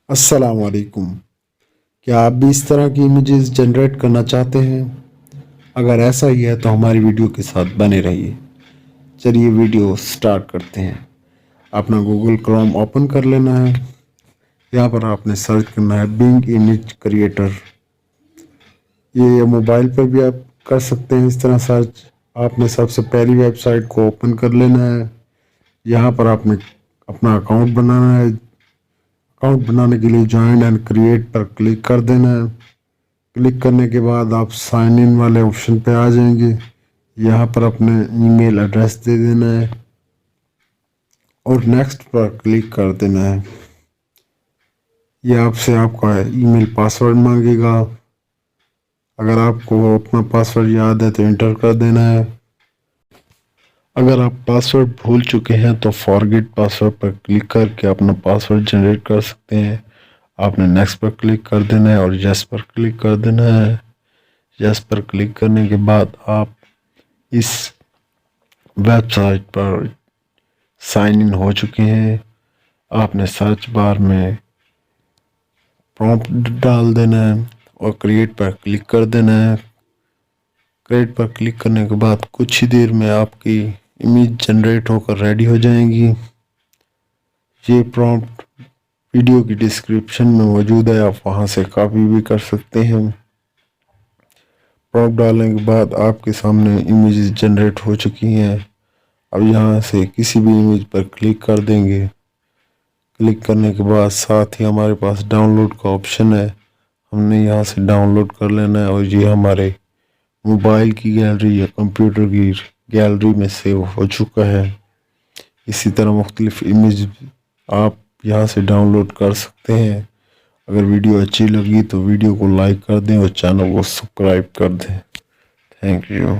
अस्सलाम वालेकुम। क्या आप भी इस तरह की इमेजेस जनरेट करना चाहते हैं? अगर ऐसा ही है तो हमारी वीडियो के साथ बने रहिए। चलिए वीडियो स्टार्ट करते हैं। अपना गूगल क्रोम ओपन कर लेना है। यहाँ पर आपने सर्च करना है बिंग इमेज क्रिएटर। ये मोबाइल पर भी आप कर सकते हैं इस तरह सर्च। आपने सबसे पहली वेबसाइट को ओपन कर लेना है। यहाँ पर आपने अपना अकाउंट बनाना है। अकाउंट बनाने के लिए ज्वाइन एंड क्रिएट पर क्लिक कर देना है। क्लिक करने के बाद आप साइन इन वाले ऑप्शन पे आ जाएंगे। यहाँ पर अपने ईमेल एड्रेस दे देना है और नेक्स्ट पर क्लिक कर देना है। ये आपसे आपका ईमेल पासवर्ड मांगेगा। अगर आपको अपना पासवर्ड याद है तो एंटर कर देना है। अगर आप पासवर्ड भूल चुके हैं तो फॉरगेट पासवर्ड पर क्लिक करके अपना पासवर्ड जनरेट कर सकते हैं। आपने नेक्स्ट पर क्लिक कर देना है और यस पर क्लिक कर देना है। यस पर क्लिक करने के बाद आप इस वेबसाइट पर साइन इन हो चुके हैं। आपने सर्च बार में प्रॉम्प्ट डाल देना है और क्रिएट पर क्लिक कर देना है। क्रिएट पर क्लिक करने के बाद कुछ ही देर में आपकी इमेज जनरेट होकर रेडी हो जाएंगी। ये प्रॉम्प्ट वीडियो की डिस्क्रिप्शन में मौजूद है, आप वहां से कॉपी भी कर सकते हैं। प्रॉम्प्ट डालने के बाद आपके सामने इमेजेस जनरेट हो चुकी हैं। अब यहाँ से किसी भी इमेज पर क्लिक कर देंगे। क्लिक करने के बाद साथ ही हमारे पास डाउनलोड का ऑप्शन है। हमने यहाँ से डाउनलोड कर लेना है और ये हमारे मोबाइल की गैलरी या कंप्यूटर की गैलरी में सेव हो चुका है। इसी तरह मुख्तलिफ इमेज आप यहाँ से डाउनलोड कर सकते हैं। अगर वीडियो अच्छी लगी तो वीडियो को लाइक कर दें और चैनल को सब्सक्राइब कर दें। Thank you.